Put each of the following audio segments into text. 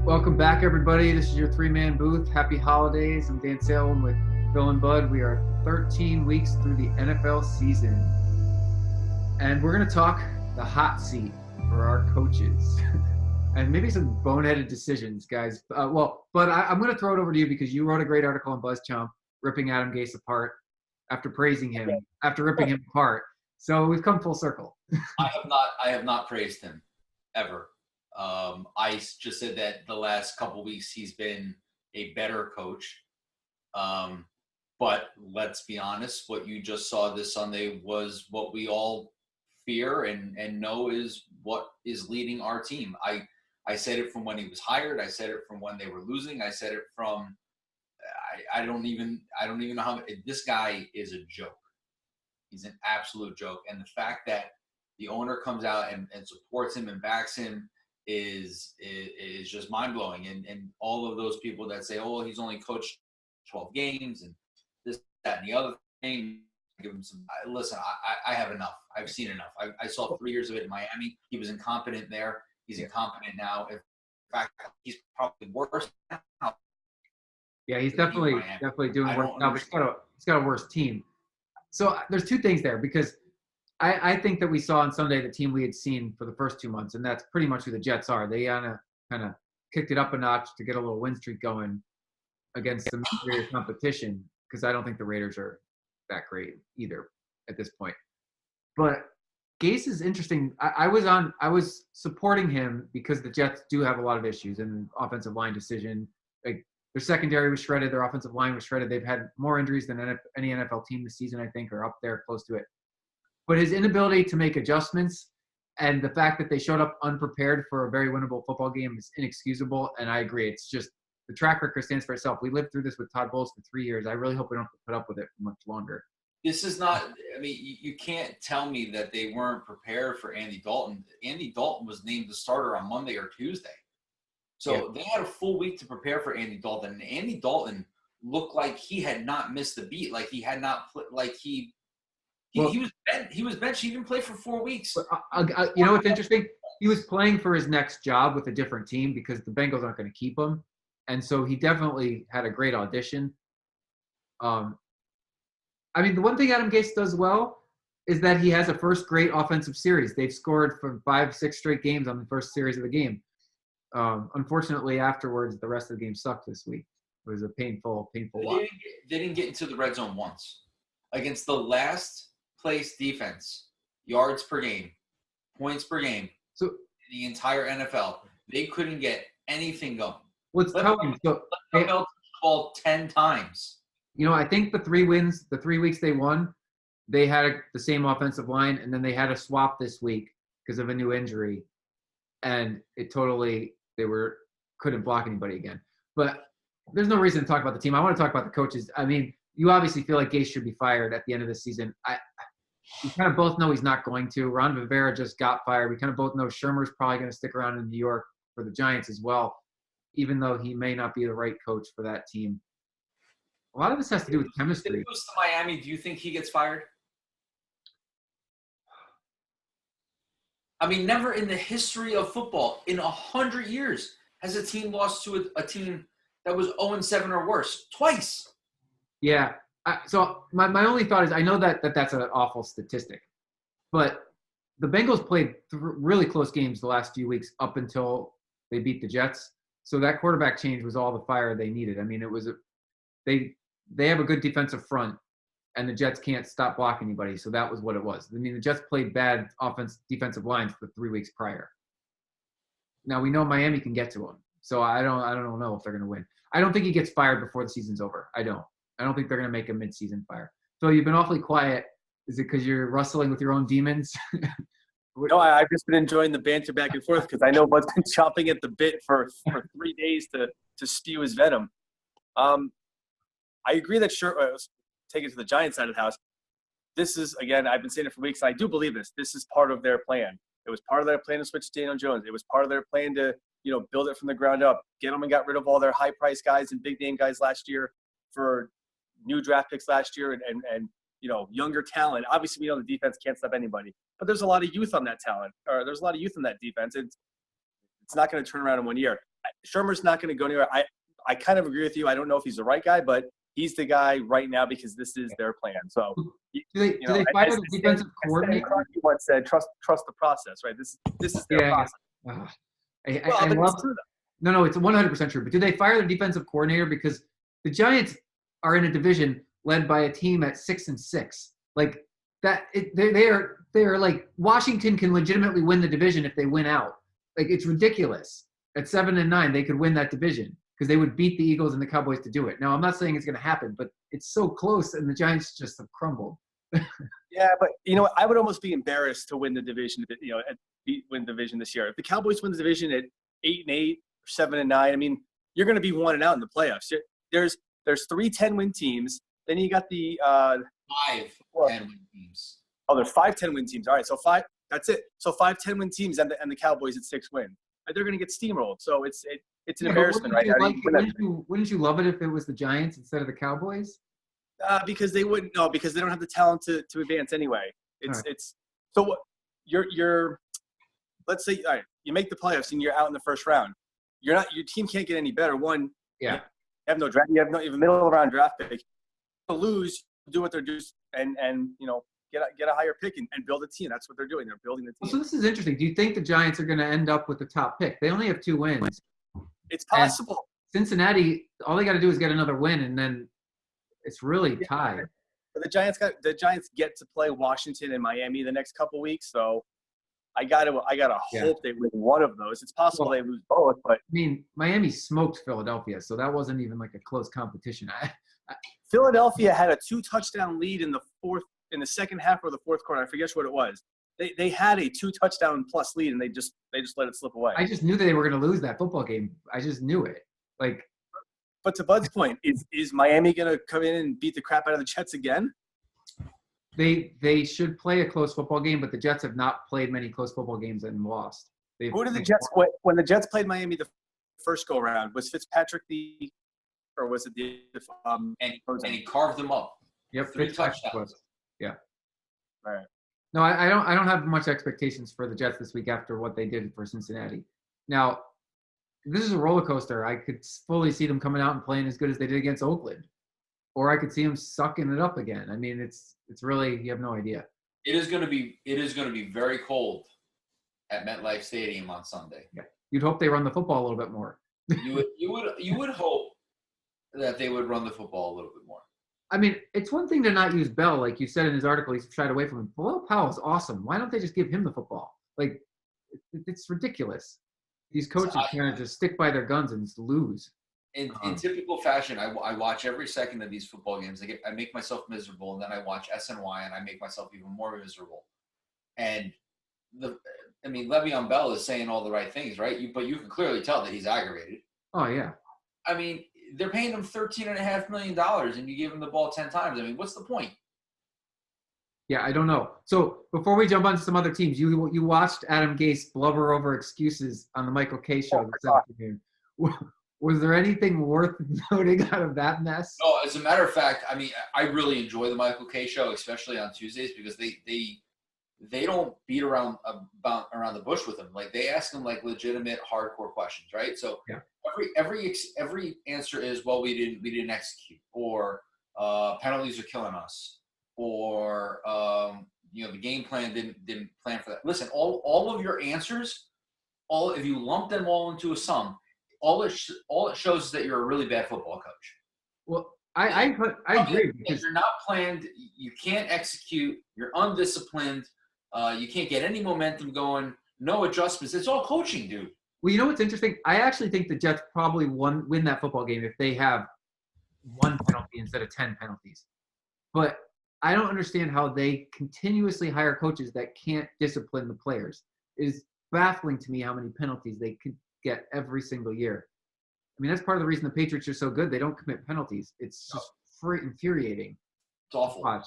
Welcome back, everybody. This is your three-man booth. Happy holidays. I'm Dan Salem with Bill and Bud. We are 13 weeks through the NFL season, and we're going to talk the hot seat for our coaches and maybe some boneheaded decisions, guys. I'm going to throw it over to you because you wrote a great article on BuzzChomp ripping Adam Gase apart after praising him, after ripping him apart. So we've come full circle. I have not praised him ever. I just said that the last couple of weeks he's been a better coach. But let's be honest, what you just saw this Sunday was what we all fear and know is what is leading our team. I said it from when he was hired. I said it from when they were losing. I said it from I don't even know how. This guy is a joke. He's an absolute joke. And the fact that the owner comes out and supports him and backs him is just mind-blowing. And all of those people that say, oh, he's only coached 12 games and this, that, and the other thing, give him some – listen, I have enough. I've seen enough. I saw 3 years of it in Miami. He was incompetent there. He's incompetent now. In fact, he's probably worse now. Yeah, he's definitely doing worse now, but he's got a worse team. So there's two things there because I think that we saw on Sunday the team we had seen for the first 2 months, and that's pretty much who the Jets are. They kind of kicked it up a notch to get a little win streak going against some inferior competition because I don't think the Raiders are that great either at this point. But Gase is interesting. I was supporting him because the Jets do have a lot of issues and offensive line decision. Like their secondary was shredded, their offensive line was shredded. They've had more injuries than any NFL team this season, I think, or up there close to it. But his inability to make adjustments and the fact that they showed up unprepared for a very winnable football game is inexcusable, and I agree. It's just the track record stands for itself. We lived through this with Todd Bowles for 3 years. I really hope we don't have to put up with it for much longer. This is not – I mean, you can't tell me that they weren't prepared for Andy Dalton. Andy Dalton was named the starter on Monday or Tuesday. So They had a full week to prepare for Andy Dalton, and Andy Dalton looked like he had not missed a beat, like he had not – like he was benched. He didn't play for 4 weeks. You know what's interesting? He was playing for his next job with a different team because the Bengals aren't going to keep him. And so he definitely had a great audition. I mean, the one thing Adam Gase does well is that he has a first great offensive series. They've scored for 5-6 straight games on the first series of the game. Unfortunately, afterwards, the rest of the game sucked this week. It was a painful watch. They didn't get into the red zone once. Against the last place defense, yards per game, points per game, so the entire NFL, they couldn't get anything going. What's telling? So they ball 10 times. You know, I think the 3 wins, the 3 weeks they won, they had the same offensive line, and then they had a swap this week because of a new injury, and it totally couldn't block anybody again. But there's no reason to talk about the team. I want to talk about the coaches. I mean, you obviously feel like Gase should be fired at the end of the season. We kind of both know he's not going to. Ron Rivera just got fired. We kind of both know Shermer's probably going to stick around in New York for the Giants as well, even though he may not be the right coach for that team. A lot of this has to do with chemistry. If he goes to Miami, do you think he gets fired? I mean, never in the history of football, in 100 years, has a team lost to a team that was 0-7 or worse. Twice. Yeah. So my only thought is I know that's an awful statistic, but the Bengals played really close games the last few weeks up until they beat the Jets. So that quarterback change was all the fire they needed. I mean, it was they have a good defensive front, and the Jets can't stop blocking anybody. So that was what it was. I mean, the Jets played bad defensive lines for 3 weeks prior. Now we know Miami can get to them, so I don't know if they're going to win. I don't think he gets fired before the season's over. I don't think they're going to make a mid-season fire. Phil, you've been awfully quiet. Is it because you're wrestling with your own demons? No, I've just been enjoying the banter back and forth because I know Bud's been chopping at the bit for 3 days to spew his venom. I agree that take it to the Giants side of the house. This is, again, I've been saying it for weeks, and I do believe this. This is part of their plan. It was part of their plan to switch to Daniel Jones. It was part of their plan to, build it from the ground up. Get them and got rid of all their high-priced guys and big-name guys last year for new draft picks last year and younger talent. Obviously, we know the defense can't stop anybody. But there's a lot of youth on that talent, or there's a lot of youth in that defense. It's not going to turn around in 1 year. Shermer's not going to go anywhere. I kind of agree with you. I don't know if he's the right guy, but he's the guy right now because this is their plan. So, do they fire the defensive coordinator? He once said, "Trust the process." Right. This is their process. I love. No, it's 100% true. But do they fire the defensive coordinator because the Giants are in a division led by a team at 6-6? Like that, they are like Washington can legitimately win the division if they win out. Like it's ridiculous. At 7-9, they could win that division because they would beat the Eagles and the Cowboys to do it. Now, I'm not saying it's going to happen, but it's so close, and the Giants just have crumbled. Yeah, but I would almost be embarrassed to win the division. Win the division this year. If the Cowboys win the division at 8-8 or 7-9, I mean, you're going to be 1-out in the playoffs. There's 3 10-win teams. Then you got the 5 10-win teams. Oh, there's 5 10-win teams. All right, so 5. That's it. So 5 10-win teams and the Cowboys at 6 win. They're going to get steamrolled. So it's an embarrassment, right? Wouldn't you love it if it was the Giants instead of the Cowboys? Because they wouldn't. No, because they don't have the talent to advance anyway. It's so what you're. Let's say, all right, you make the playoffs and you're out in the first round. Your team can't get any better. One, yeah, you have no draft. You have a middle of the round draft pick. To lose, do what they're doing, and get a higher pick and build a team. That's what they're doing. They're building the team. So this is interesting. Do you think the Giants are going to end up with the top pick? They only have 2 wins. It's possible. And Cincinnati, all they got to do is get another win, and then it's really tied. But the Giants get to play Washington and Miami the next couple weeks, so I gotta hope they win one of those. It's possible they lose both, but I mean, Miami smoked Philadelphia, so that wasn't even like a close competition. Philadelphia had a 2-touchdown lead in the second half or the fourth quarter. I forget what it was. They had a 2-touchdown plus lead, and they just let it slip away. I just knew that they were going to lose that football game. I just knew it. But to Bud's point, is Miami going to come in and beat the crap out of the Jets again? They should play a close football game, but the Jets have not played many close football games and lost. Who did the Jets when the Jets played Miami the first go round? Was Fitzpatrick or was it the and he carved them up? Yep, 3 touchdowns. Yeah. All right. No, I don't have much expectations for the Jets this week after what they did for Cincinnati. Now, this is a roller coaster. I could fully see them coming out and playing as good as they did against Oakland, or I could see them sucking it up again. I mean, it's really, you have no idea. It is going to be very cold at MetLife Stadium on Sunday. Yeah, you'd hope they run the football a little bit more. You would hope that they would run the football a little bit more. I mean, it's one thing to not use Bell, like you said in his article. He's shied away from him. Bilal Powell's awesome. Why don't they just give him the football? Like, it's ridiculous. These coaches kind of just stick by their guns and just lose. In typical fashion, I watch every second of these football games. I make myself miserable, and then I watch SNY, and I make myself even more miserable. And Le'Veon Bell is saying all the right things, right? But you can clearly tell that he's aggravated. Oh yeah. I mean, they're paying him $13.5 million, and you give him the ball 10 times. I mean, what's the point? Yeah, I don't know. So before we jump on to some other teams, you watched Adam Gase blubber over excuses on the Michael K show this afternoon. Was there anything worth noting out of that mess? No, as a matter of fact, I mean, I really enjoy the Michael K show, especially on Tuesdays, because they don't beat around the bush with him. Like, they ask him like legitimate hardcore questions, right? So yeah. every answer is, well, we didn't execute, or penalties are killing us, or the game plan didn't plan for that. Listen, all of your answers, if you lump them all into a sum, all it shows is that you're a really bad football coach. Well, I agree, because you're not planned, you can't execute, you're undisciplined, you can't get any momentum going, no adjustments. It's all coaching, dude. Well, you know what's interesting? I actually think the Jets probably win that football game if they have 1 penalty instead of 10 penalties. But I don't understand how they continuously hire coaches that can't discipline the players. It is baffling to me how many penalties they could get every single year. I mean, that's part of the reason the Patriots are so good. They don't commit penalties. It's just infuriating. It's awful. Watch.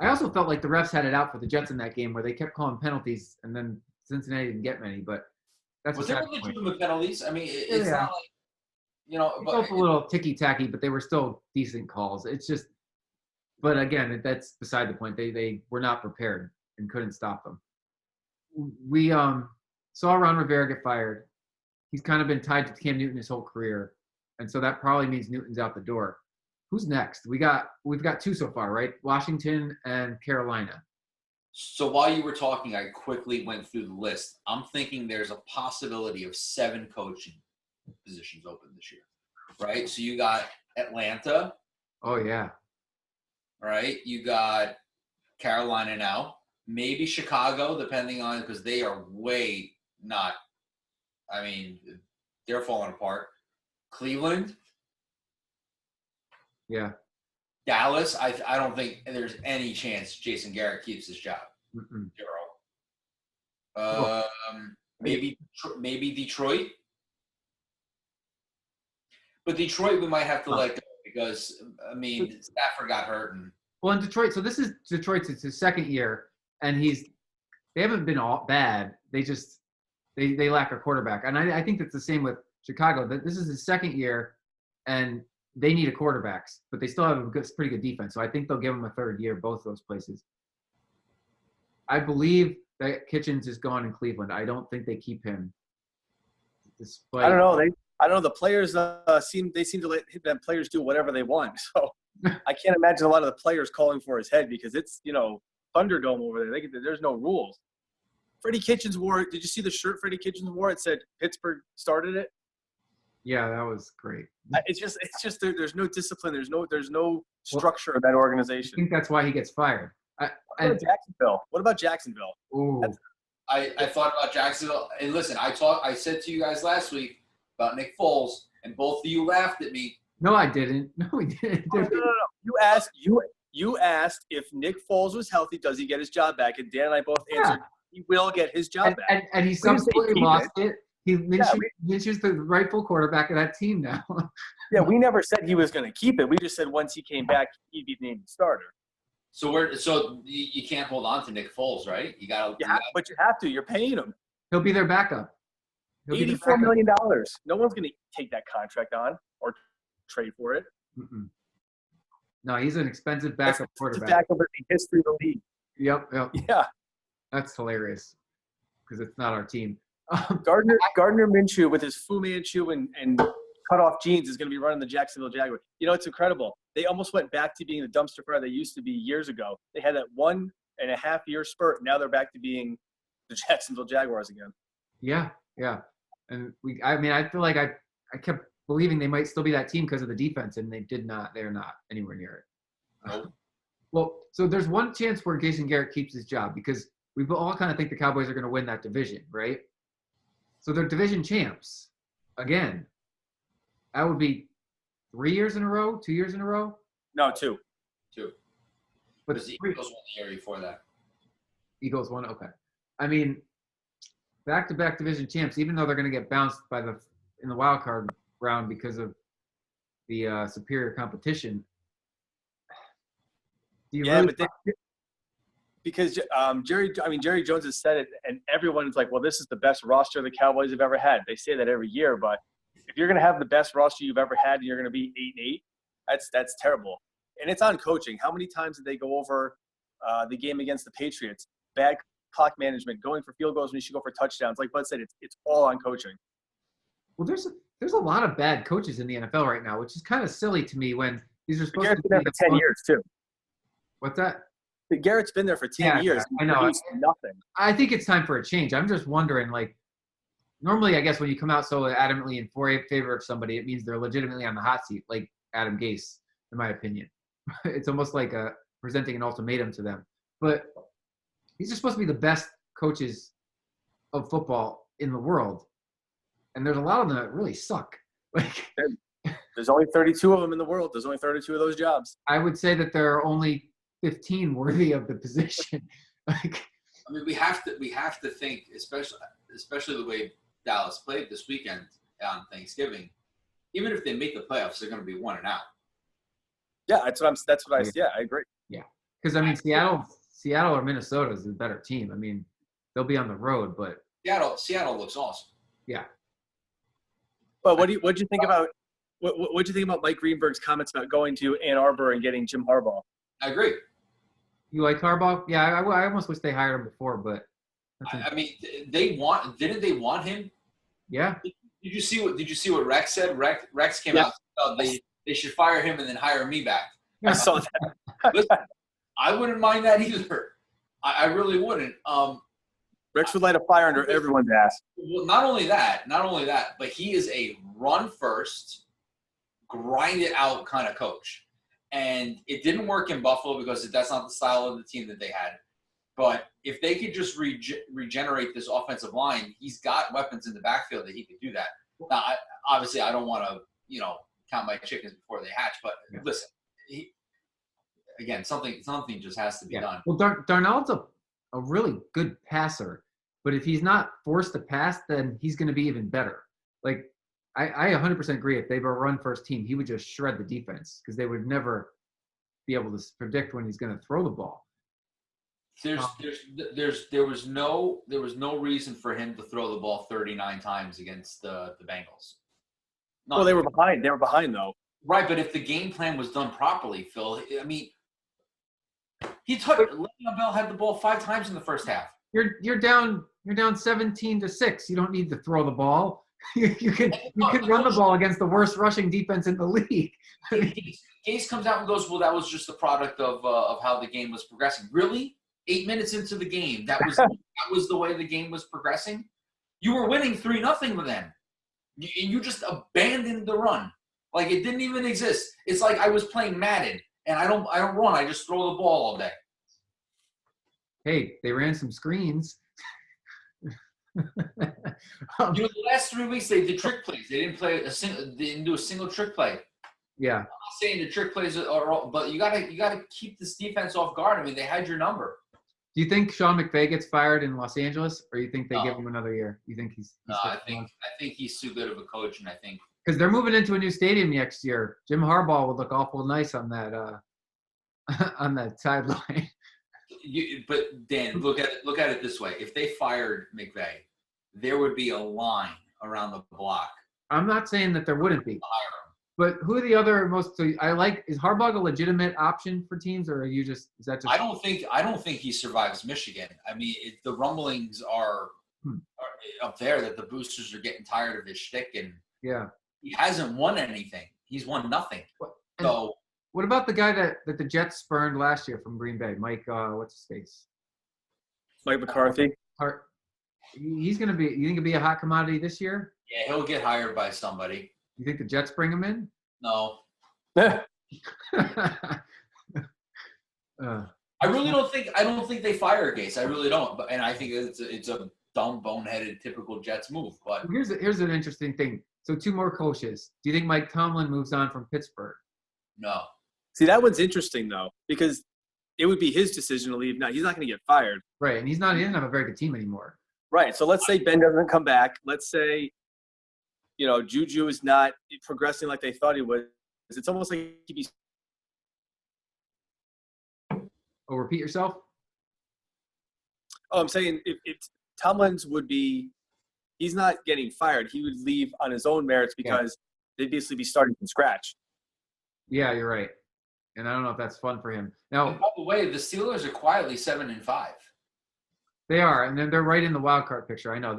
I also felt like the refs had it out for the Jets in that game where they kept calling penalties, and then Cincinnati didn't get many. But that's was there legitimate penalties? I mean, it's not like It felt a little ticky-tacky, but they were still decent calls. It's just, but again, that's beside the point. They were not prepared and couldn't stop them. We saw Ron Rivera get fired. he's kind of been tied to Cam Newton his whole career, and so that probably means Newton's out the door. Who's next? We've got 2 so far, right? Washington and Carolina. So while you were talking, I quickly went through the list. I'm thinking there's a possibility of 7 coaching positions open this year, right? So you got Atlanta. Oh, yeah. Right? You got Carolina now. Maybe Chicago, depending on, because they are way not, I mean, they're falling apart. Cleveland. Yeah. Dallas, I don't think there's any chance Jason Garrett keeps his job. Mm-mm. 0. Maybe Detroit. But Detroit we might have to let go because, I mean, Stafford got hurt. Well, in Detroit, so this is Detroit's, it's his second year, and they haven't been all bad. They just they lack a quarterback. And I think that's the same with Chicago. This is his second year, and they need a quarterback, but they still have a pretty good defense. So I think they'll give him a third year, both those places. I believe that Kitchens is gone in Cleveland. I don't think they keep him. I don't know. I don't know. The players seem to let them players do whatever they want. So I can't imagine a lot of the players calling for his head because it's, Thunderdome over there. There's no rules. Freddie Kitchens wore – did you see the shirt Freddie Kitchens wore? It said Pittsburgh started it. Yeah, that was great. It's just there's no discipline. There's no structure of that organization. I think that's why he gets fired. What about Jacksonville? Ooh. I thought about Jacksonville. And listen, I said to you guys last week about Nick Foles, and both of you laughed at me. No, I didn't. No, we didn't. No. You asked if Nick Foles was healthy, does he get his job back? And Dan and I both answered he will get his job back. And he subsequently lost it. Minshew's the rightful quarterback of that team now. Yeah, we never said he was going to keep it. We just said once he came back, he'd be named starter. So you can't hold on to Nick Foles, right? But you have to. You're paying him. He'll be their backup. $84 million. No one's going to take that contract on or trade for it. Mm-mm. No, he's an expensive backup quarterback. Backup in the history of the league. Yep. Yeah. That's hilarious because it's not our team. Gardner Minshew with his Fu Manchu and cut off jeans is going to be running the Jacksonville Jaguars. It's incredible. They almost went back to being the dumpster fire they used to be years ago. They had that 1.5 year spurt. Now they're back to being the Jacksonville Jaguars again. Yeah. And I feel like I kept believing they might still be that team because of the defense, and they did not. They're not anywhere near it. Nope. Well, so there's one chance where Jason Garrett keeps his job because we all kind of think the Cowboys are going to win that division, right? So they're division champs again. That would be 3 years in a row, 2 years in a row? No, 2. But the Eagles won the year before that. Eagles won, okay. I mean, back-to-back division champs, even though they're going to get bounced in the wild card round because of the superior competition. Because Jerry Jones has said it, and everyone's like, well, this is the best roster the Cowboys have ever had. They say that every year, but if you're going to have the best roster you've ever had and you're going to be 8-8, that's terrible. And it's on coaching. How many times did they go over the game against the Patriots? Bad clock management, going for field goals when you should go for touchdowns. Like Bud said, it's all on coaching. Well, there's a lot of bad coaches in the NFL right now, which is kind of silly to me when these are supposed Garrett's to been be there for 10 years, too. What's that? Garrett's been there for 10 years. I know. Nothing. I think it's time for a change. I'm just wondering, normally, I guess when you come out so adamantly in favor of somebody, it means they're legitimately on the hot seat, like Adam Gase, in my opinion. It's almost like presenting an ultimatum to them. But these are supposed to be the best coaches of football in the world. And there's a lot of them that really suck. There's only 32 of them in the world. There's only 32 of those jobs. I would say that there are only 15 worthy of the position. We have to think, especially the way Dallas played this weekend on Thanksgiving. Even if they make the playoffs, they're going to be 1-out. Yeah, I agree. Yeah, because Seattle or Minnesota is a better team. They'll be on the road, but Seattle looks awesome. Yeah. But what'd you think about Mike Greenberg's comments about going to Ann Arbor and getting Jim Harbaugh? I agree. You like Harbaugh? Yeah, I almost wish they hired him before, but didn't they want him? Yeah. Did you see what Rex said? Rex came out. They should fire him and then hire me back. I saw that. Listen, I wouldn't mind that either. I really wouldn't. Rex would light a fire under everyone's ass. Well, not only that, but he is a run first, grind it out kind of coach. And it didn't work in Buffalo because that's not the style of the team that they had. But if they could just regenerate this offensive line, he's got weapons in the backfield that he could do that. Now, obviously, I don't want to, count my chickens before they hatch. But listen, something just has to be done. Well, Darnold's a really good passer. But if he's not forced to pass, then he's going to be even better. Like, I 100% agree. If they were a run-first team, he would just shred the defense because they would never be able to predict when he's going to throw the ball. There was no reason for him to throw the ball 39 times against the Bengals. Well, they were behind. They were behind, though. Right, but if the game plan was done properly, Phil, I mean, Le'Veon Bell had the ball 5 times in the first half. You're down 17-6. You don't need to throw the ball. You can run the ball against the worst rushing defense in the league. Gase comes out and goes, "Well, that was just the product of how the game was progressing." Really? 8 minutes into the game, that was the way the game was progressing. You were winning 3-0 then. You just abandoned the run, like it didn't even exist. It's like I was playing Madden, and I don't run. I just throw the ball all day. Hey, they ran some screens. The last 3 weeks they did trick plays. They didn't do a single trick play. Yeah. I'm not saying the trick plays are all, but you gotta keep this defense off guard. I mean, they had your number. Do you think Sean McVay gets fired in Los Angeles, or you think they give him another year? You think he's no? I think he's too good of a coach, and I think because they're moving into a new stadium next year. Jim Harbaugh would look awful nice on that on that sideline. But Dan, look at it this way: if they fired McVay, there would be a line around the block. I'm not saying that there wouldn't be. But who are the other most? Is Harbaugh a legitimate option for teams, or is that just? I don't think he survives Michigan. I mean, the rumblings are up there that the boosters are getting tired of his shtick, and he hasn't won anything. He's won nothing. So what about the guy that the Jets spurned last year from Green Bay, Mike? What's his face? Mike McCarthy. He's gonna be. You think he'll be a hot commodity this year? Yeah, he'll get hired by somebody. You think the Jets bring him in? No. I really don't think. I don't think they fire Gase. I really don't. And I think it's a dumb, boneheaded, typical Jets move. But here's an interesting thing. So 2 more coaches. Do you think Mike Tomlin moves on from Pittsburgh? No. See, that one's interesting though, because it would be his decision to leave. Now he's not going to get fired. Right, and he doesn't have a very good team anymore. Right. So let's say Ben doesn't come back. Let's say, Juju is not progressing like they thought he was. It's almost like he'd be. Oh, repeat yourself? Oh, I'm saying if Tomlin's would be – he's not getting fired. He would leave on his own merits because they'd basically be starting from scratch. Yeah, you're right. And I don't know if that's fun for him. Now, by the way, the Steelers are quietly 7-5. They are, and then they're right in the wild card picture. I know.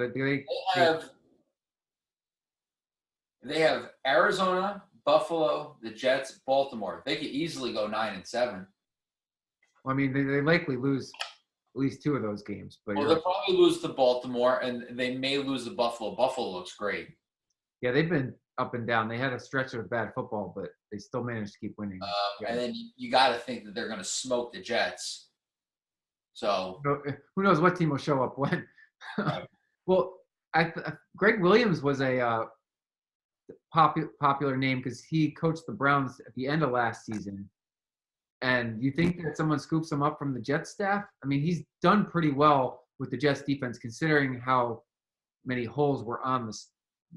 They have Arizona, Buffalo, the Jets, Baltimore. They could easily go 9-7. Well, I mean, they likely lose at least 2 of those games. But they'll probably lose to Baltimore, and they may lose to Buffalo. Buffalo looks great. Yeah, they've been up and down. They had a stretch of bad football, but they still managed to keep winning. And then you got to think that they're going to smoke the Jets. So who knows what team will show up when? Well, Greg Williams was a popular name because he coached the Browns at the end of last season. And you think that someone scoops him up from the Jets staff? I mean, he's done pretty well with the Jets defense considering how many holes were on this.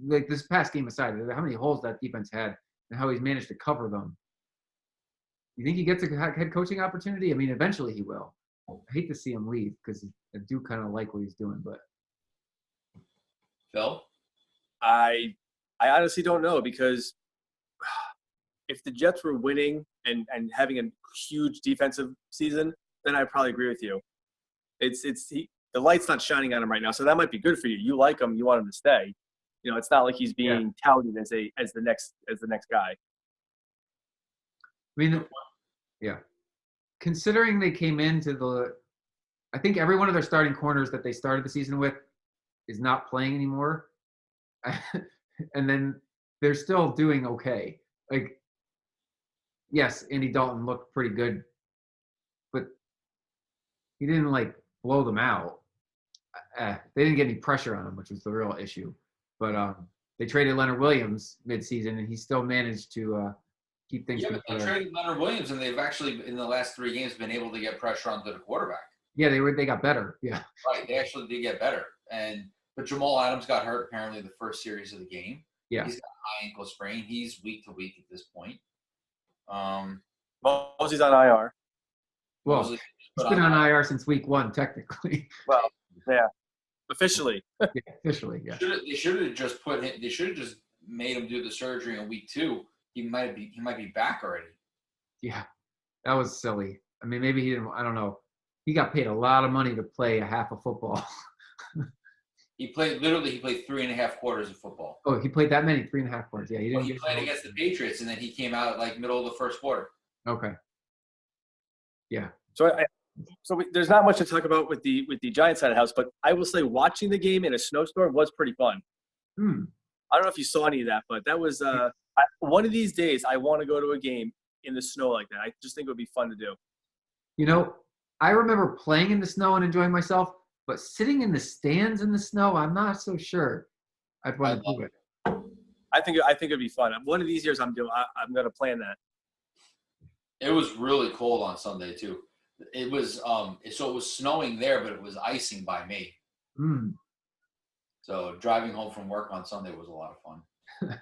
Like this past game aside, how many holes that defense had and how he's managed to cover them. You think he gets a head coaching opportunity? I mean, eventually he will. I hate to see him leave because I do kind of like what he's doing, but. Phil? I honestly don't know because if the Jets were winning and having a huge defensive season, then I'd probably agree with you. The light's not shining on him right now, so that might be good for you. You like him, you want him to stay. It's not like he's being touted as the next guy. I mean, yeah. Considering they came into I think every one of their starting corners that they started the season with is not playing anymore. And then they're still doing okay. Like, yes, Andy Dalton looked pretty good, but he didn't blow them out. They didn't get any pressure on him, which was the real issue. But they traded Leonard Williams midseason, and he still managed to keep things. Yeah, but they traded Leonard Williams, and they've actually in the last 3 games been able to get pressure onto the quarterback. Yeah, they got better. Yeah, right. They actually did get better, but Jamal Adams got hurt apparently the first series of the game. Yeah, he's got a high ankle sprain. He's week to week at this point. Mosey's on IR. Well, he's been on IR since week 1, technically. Well, yeah, officially. Yeah, officially, yeah. They should have just put him. They should have just made him do the surgery in week 2. He might be back already. Yeah, that was silly. I mean, maybe he didn't. I don't know. He got paid a lot of money to play a half of football. He played 3.5 quarters of football. Oh, he played that many, 3.5 quarters. Yeah, he played against the Patriots, and then he came out middle of the first quarter. Okay. Yeah. So there's not much to talk about with the Giants side of the house, but I will say watching the game in a snowstorm was pretty fun. I don't know if you saw any of that, but that was one of these days I want to go to a game in the snow like that. I just think it would be fun to do. I remember playing in the snow and enjoying myself, but sitting in the stands in the snow, I'm not so sure I'd want to do it. I think it'd be fun. One of these years I'm going to plan that. It was really cold on Sunday too. It was so it was snowing there, but it was icing by me. So driving home from work on Sunday was a lot of fun.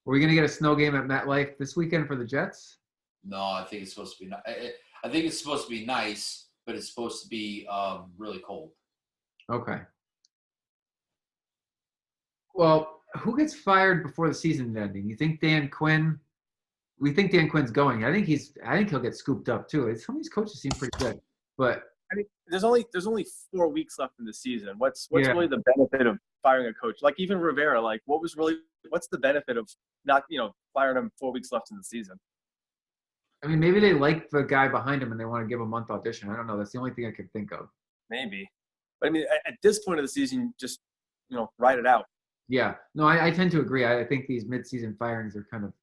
Were we going to get a snow game at MetLife this weekend for the Jets? No, I think it's supposed to be. I think it's supposed to be nice, but it's supposed to be really cold. Okay. Well, who gets fired before the season ending? You think Dan Quinn? We think Dan Quinn's going. I think he'll get scooped up too. Some of these coaches seem pretty good, but I mean, there's only 4 weeks left in the season. What's really the benefit of firing a coach? Like even Rivera, what's the benefit of not firing him 4 weeks left in the season? I mean, maybe they like the guy behind him and they want to give him a month audition. I don't know. That's the only thing I could think of. Maybe, but I mean, at this point of the season, just ride it out. Yeah, no, I tend to agree. I think these mid-season firings are kind of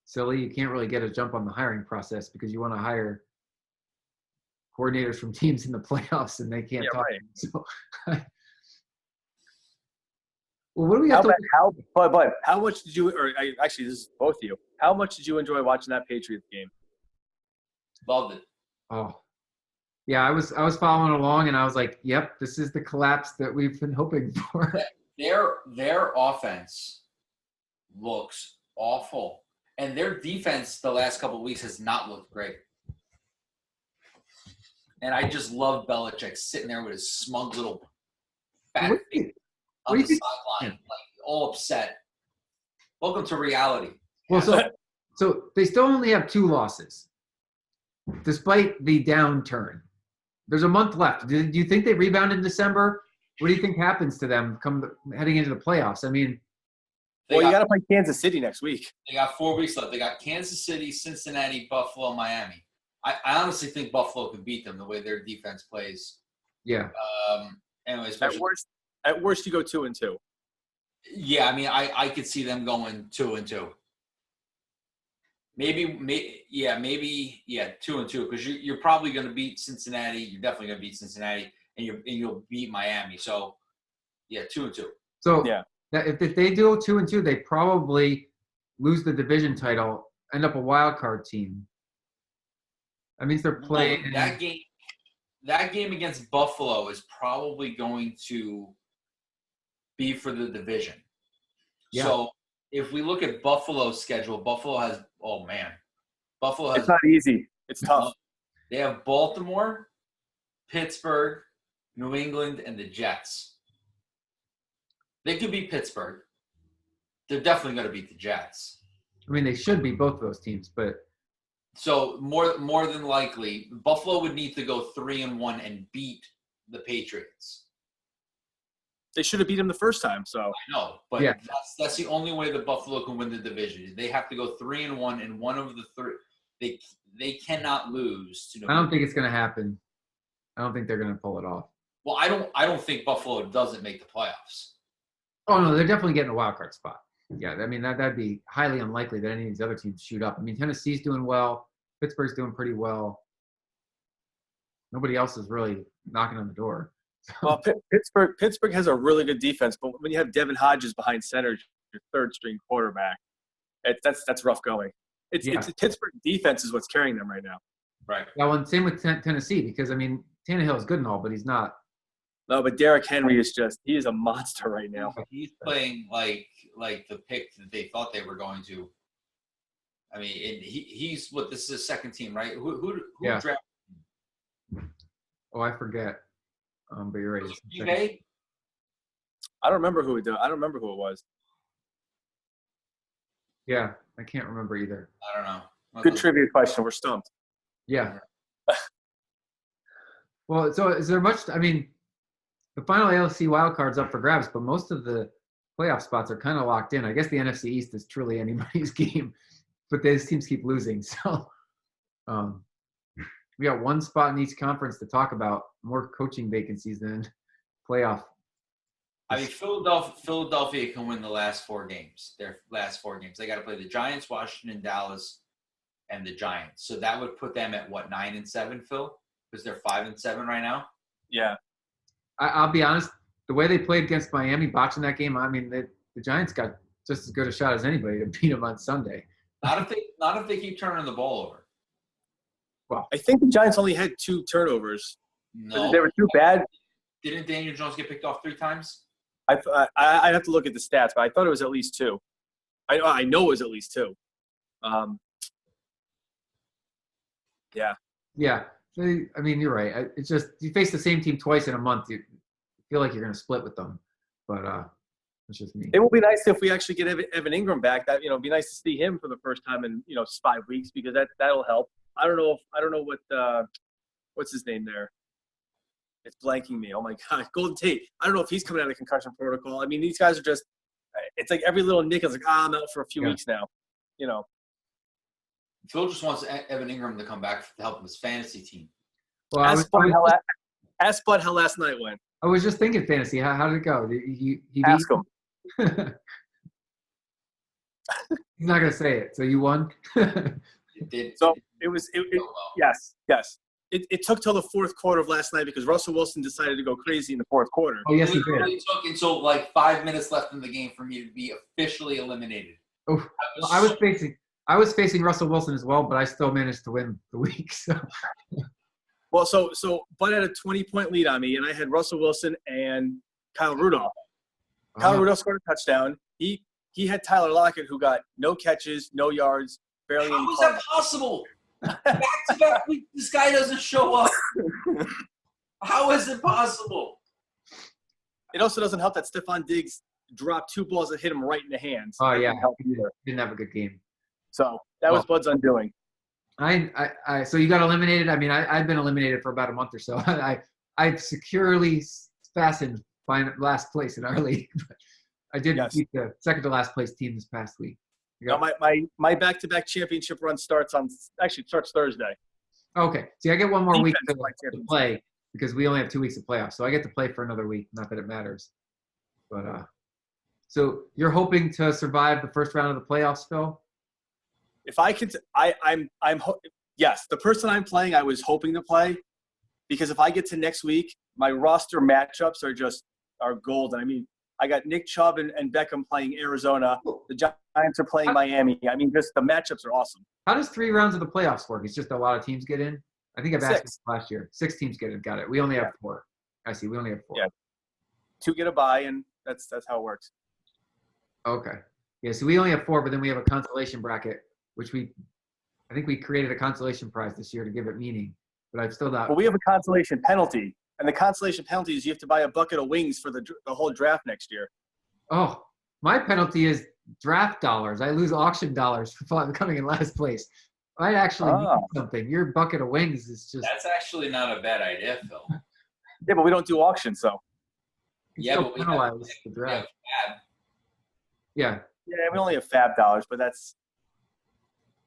silly. You can't really get a jump on the hiring process because you want to hire coordinators from teams in the playoffs and they can't talk. Right. So, well, what do we have But how much did you? Or actually, this is both of you. How much did you enjoy watching that Patriots game? Loved it. Oh, yeah, I was following along and I was like, "Yep, this is the collapse that we've been hoping for." Their offense looks awful, and their defense the last couple of weeks has not looked great. And I just love Belichick sitting there with his smug little fat face on the sideline, all upset. Welcome to reality. Well, so they still only have 2 losses, despite the downturn. There's a month left. Do you think they rebound in December? What do you think happens to them heading into the playoffs? I mean, you got to play Kansas City next week. They got 4 weeks left. They got Kansas City, Cincinnati, Buffalo, Miami. I honestly think Buffalo can beat them the way their defense plays. Yeah. Anyways, at worst, you go 2-2. Yeah, I mean, I could see them going 2-2. Maybe 2-2 because you're probably going to beat Cincinnati. You're definitely going to beat Cincinnati, and you'll beat Miami. So, yeah, 2-2. So yeah, if they do 2-2, they probably lose the division title, end up a wild card team. That means they're playing that game. That game against Buffalo is probably going to be for the division. Yeah. So if we look at Buffalo's schedule, Buffalo has it's not easy. It's tough. They have Baltimore, Pittsburgh, New England, and the Jets. They could beat Pittsburgh. They're definitely going to beat the Jets. I mean, they should beat both of those teams, but so more than likely, Buffalo would need to go 3-1 and beat the Patriots. They should have beat him the first time. So I know, but Yeah. that's the only way the Buffalo can win the division. They have to go 3-1, and one of the three they cannot lose to. I don't think it's going to happen. I don't think they're going to pull it off. Well, I don't think Buffalo doesn't make the playoffs. Oh no, they're definitely getting a wild card spot. Yeah, I mean that'd be highly unlikely that any of these other teams shoot up. I mean Tennessee's doing well, Pittsburgh's doing pretty well. Nobody else is really knocking on the door. well, Pittsburgh has a really good defense, but when you have Devin Hodges behind center, your third string quarterback, that's rough going. It's Pittsburgh defense is what's carrying them right now. Right. Yeah, well, and same with Tennessee because I mean Tannehill is good and all, but he's not. No, but Derrick Henry he is a monster right now. He's playing like the pick that they thought they were going to. I mean, he's what? This is his second team, right? Who drafted him? Oh, I forget. But you're right. eBay? I don't remember who it was. Yeah, I can't remember either. I don't know. Good trivia question. We're stumped. Yeah. Well, so is there much? I mean, the final AFC wildcard's up for grabs, but most of the playoff spots are kind of locked in. I guess the NFC East is truly anybody's game, but these teams keep losing. So we got one spot in each conference to talk about. More coaching vacancies than playoff. I mean, Philadelphia can win the last 4 games. Their last 4 games. They got to play the Giants, Washington, Dallas, and the Giants. So that would put them at what, 9-7, Phil? Because they're 5-7 right now. Yeah. I'll be honest. The way they played against Miami, botching that game, I mean, the Giants got just as good a shot as anybody to beat them on Sunday. Not if they keep turning the ball over. Well, I think the Giants only had 2 turnovers. No, They were too bad. Didn't Daniel Jones get picked off 3 times? I'd have to look at the stats, but I thought it was at least 2. I know it was at least 2. Yeah. Yeah. I mean, you're right. It's just you face the same team twice in a month. You feel like you're going to split with them, but it's just me. It will be nice if we actually get Evan Ingram back. That it'd be nice to see him for the first time in 5 weeks because that'll help. I don't know what what's his name there. It's blanking me. Oh my God, Golden Tate. I don't know if he's coming out of concussion protocol. I mean, these guys are just. It's like every little nick is like, I'm out for a few weeks now. Phil just wants Evan Ingram to come back to help his fantasy team. Well, ask Bud how last night went. I was just thinking fantasy. How did it go? He Ask him. He's not gonna say it. So you won. It did. So it was. go well. Yes. It took till the fourth quarter of last night because Russell Wilson decided to go crazy in the fourth quarter. Oh yes, he It did. literally took until like 5 minutes left in the game for me to be officially eliminated. Oh, I was facing Russell Wilson as well, but I still managed to win the week. So. Well, so Bud had a 20-point lead on me, and I had Russell Wilson and Kyle Rudolph. Kyle Rudolph scored a touchdown. He had Tyler Lockett, who got no catches, no yards, barely any. How is that possible? Back-to-back week, this guy doesn't show up. How is it possible? It also doesn't help that Stephon Diggs dropped 2 balls that hit him right in the hands. Oh yeah, he didn't have a good game. So that was Bud's undoing. So you got eliminated. I mean, I've been eliminated for about a month or so. I securely fastened last place in our league. I did beat the second to last place team this past week. No, my back-to-back championship run starts Thursday. Okay. See, I get one more week to play because we only have 2 weeks of playoffs. So I get to play for another week. Not that it matters. But so you're hoping to survive the first round of the playoffs, Phil? If I could, yes. The person I'm playing, I was hoping to play because if I get to next week, my roster matchups are golden. I mean, I got Nick Chubb and Beckham playing Arizona. The Giants are playing Miami. I mean, just the matchups are awesome. How does 3 rounds of the playoffs work? It's just a lot of teams get in? I think I've asked this last year. 6 teams get in. Got it. We only have 4. I see. We only have 4. Yeah. 2 get a bye, and that's how it works. Okay. Yeah, so we only have 4, but then we have a consolation bracket, which I think we created a consolation prize this year to give it meaning. But I've still not. Well, we have a consolation penalty. And the consolation penalty is you have to buy a bucket of wings for the whole draft next year. Oh, my penalty is draft dollars. I lose auction dollars for coming in last place. I actually need something. Your bucket of wings is just. That's actually not a bad idea, Phil. Yeah, but we don't do auctions, so. Yeah, still but we penalize the have draft. Fab. Yeah. Yeah, we only have Fab dollars, but that's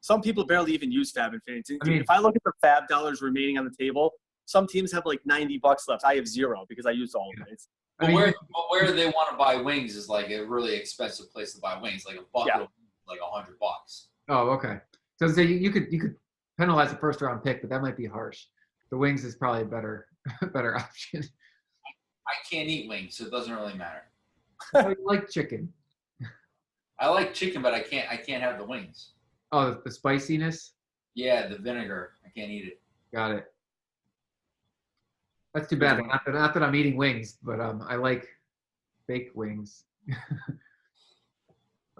some people barely even use Fab in fantasy. I mean, if I look at the Fab dollars remaining on the table, some teams have like $90 left. I have zero because I used all of it. But where they want to buy wings is like a really expensive place to buy wings, like a bucket of like $100. Oh, okay. So you could penalize a first round pick, but that might be harsh. The wings is probably a better option. I can't eat wings, so it doesn't really matter. I like chicken. I like chicken, but I can't have the wings. Oh, the spiciness? Yeah, the vinegar. I can't eat it. Got it. That's too bad. Not that I'm eating wings, but I like baked wings.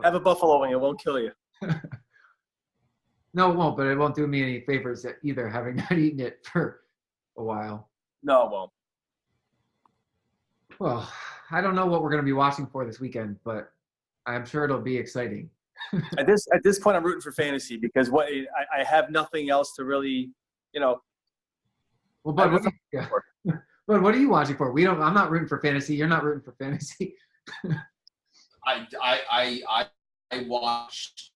Have a buffalo wing; it won't kill you. No, it won't. But it won't do me any favors either, having not eaten it for a while. No, it won't. Well, I don't know what we're going to be watching for this weekend, but I'm sure it'll be exciting. At this point, I'm rooting for fantasy because I have nothing else to really, Well, but what are you watching for? I'm not rooting for fantasy. You're not rooting for fantasy. I watched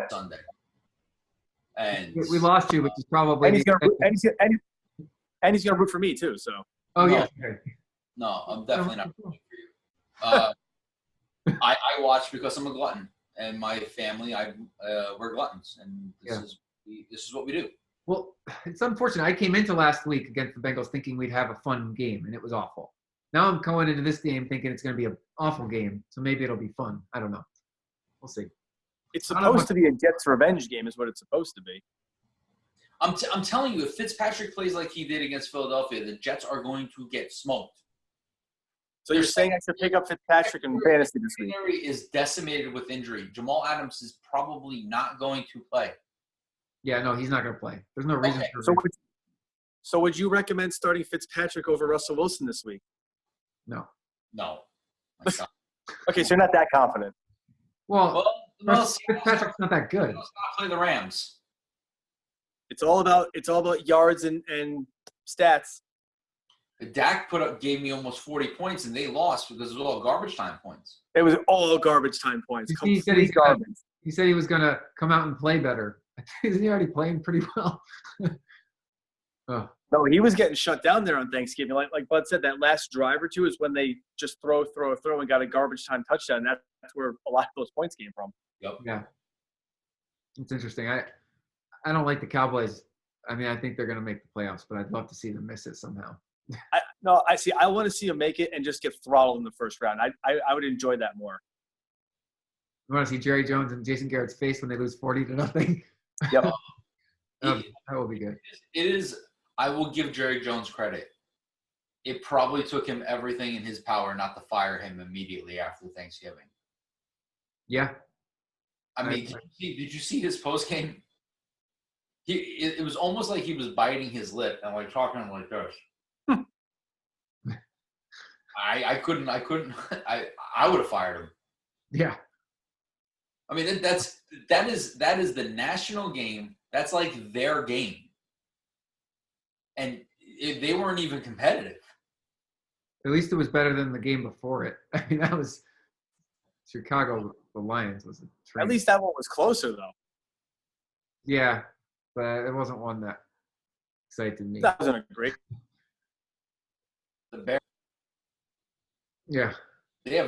Sunday, and we lost you, which is probably. And he's gonna root for me too. So. Oh no, yeah. Okay. No, I'm definitely not rooting for you. I watch because I'm a glutton, and my family, we're gluttons, and this is what we do. Well, it's unfortunate. I came into last week against the Bengals thinking we'd have a fun game, and it was awful. Now I'm going into this game thinking it's going to be an awful game, so maybe it'll be fun. I don't know. We'll see. It's supposed to be a Jets revenge game is what it's supposed to be. I'm telling you, if Fitzpatrick plays like he did against Philadelphia, the Jets are going to get smoked. So you're saying I should pick up Fitzpatrick in fantasy this week? Secondary is decimated with injury. Jamal Adams is probably not going to play. Yeah, no, he's not going to play. There's no reason for him. So would you recommend starting Fitzpatrick over Russell Wilson this week? No. No. Okay, so you're not that confident. Well Fitzpatrick's not that good. Let's not play the Rams. It's all about yards and stats. Dak gave me almost 40 points, and they lost because it was all garbage time points. It was all garbage time points. He said he was going to come out and play better. Isn't he already playing pretty well? Oh. No, he was getting shut down there on Thanksgiving. Like Bud said, that last drive or two is when they just throw and got a garbage time touchdown. That's where a lot of those points came from. Yep. Yeah. It's interesting. I don't like the Cowboys. I mean, I think they're going to make the playoffs, but I'd love to see them miss it somehow. I want to see them make it and just get throttled in the first round. I would enjoy that more. You want to see Jerry Jones and Jason Garrett's face when they lose 40-0? Yep. That will be good. It is. I will give Jerry Jones credit. It probably took him everything in his power not to fire him immediately after Thanksgiving. Yeah. I mean, did you see his post game? It was almost like he was biting his lip and like talking like this. I couldn't. I would have fired him. Yeah. I mean, that is the national game. That's like their game, and they weren't even competitive. At least it was better than the game before it. I mean, that was Chicago. The Lions was a train. At least that one was closer, though. Yeah, but it wasn't one that excited me. That wasn't a great. The Bears. Yeah. They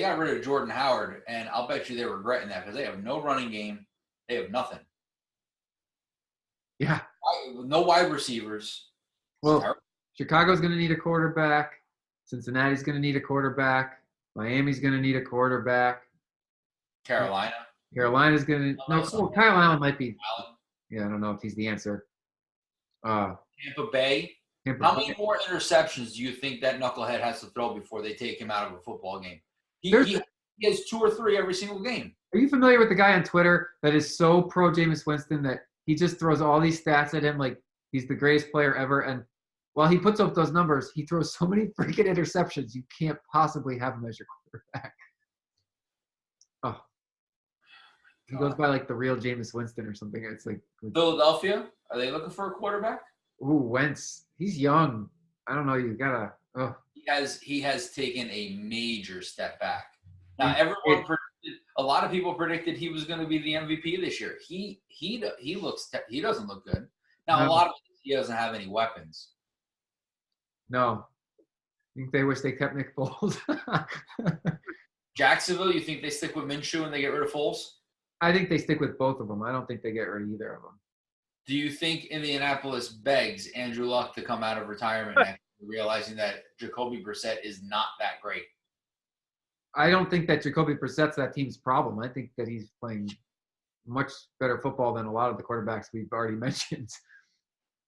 got rid of Jordan Howard, and I'll bet you they're regretting that because they have no running game. They have nothing. Yeah. No wide receivers. Well, Chicago's going to need a quarterback. Cincinnati's going to need a quarterback. Miami's going to need a quarterback. Carolina's going to – no, Kyle Allen might be – yeah, I don't know if he's the answer. Tampa Bay. How many more interceptions do you think that knucklehead has to throw before they take him out of a football game? He has 2 or 3 every single game. Are you familiar with the guy on Twitter that is so pro Jameis Winston that he just throws all these stats at him like he's the greatest player ever? And while he puts up those numbers, he throws so many freaking interceptions, you can't possibly have him as your quarterback. Oh. He goes by like the real Jameis Winston or something. It's like Philadelphia, are they looking for a quarterback? Ooh, Wentz. He's young. I don't know. You gotta. Oh. He has taken a major step back. Now, a lot of people predicted he was going to be the MVP this year. He doesn't look good. Now, No. a lot of it, he doesn't have any weapons. No. I think they wish they kept Nick Foles. Jacksonville, you think they stick with Minshew and they get rid of Foles? I think they stick with both of them. I don't think they get rid of either of them. Do you think Indianapolis begs Andrew Luck to come out of retirement after realizing that Jacoby Brissett is not that great? I don't think that Jacoby Brissett's that team's problem. I think that he's playing much better football than a lot of the quarterbacks we've already mentioned.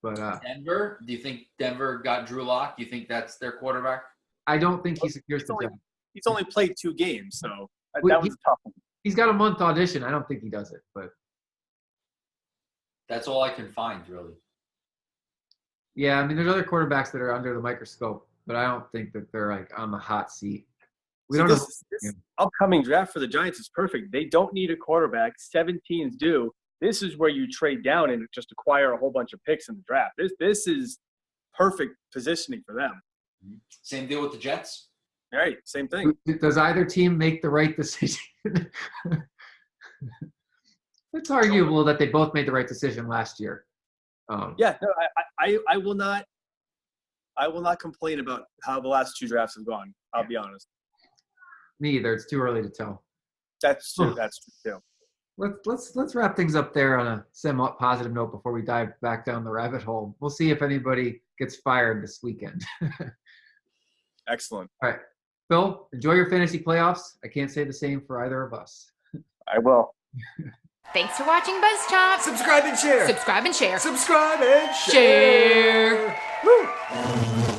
But Denver, do you think Denver got Drew Lock? Do you think that's their quarterback? I don't think he secures the job. He's only played 2 games, so that was tough. He's got a month audition. I don't think he does it, but that's all I can find, really. Yeah, I mean, there's other quarterbacks that are under the microscope, but I don't think that they're like on the hot seat. This upcoming draft for the Giants is perfect. They don't need a quarterback. 7 teams do. This is where you trade down and just acquire a whole bunch of picks in the draft. This is perfect positioning for them. Same deal with the Jets. All right, same thing. Does either team make the right decision? It's arguable that they both made the right decision last year. Yeah, no, I will not. I will not complain about how the last 2 drafts have gone. I'll be honest. Me either. It's too early to tell. That's true. That's true too. Let's wrap things up there on a somewhat positive note before we dive back down the rabbit hole. We'll see if anybody gets fired this weekend. Excellent. All right, Phil, enjoy your fantasy playoffs. I can't say the same for either of us. I will. Thanks for watching BuzzChomp. Subscribe and share. Subscribe and share. Subscribe and share. Share. Woo.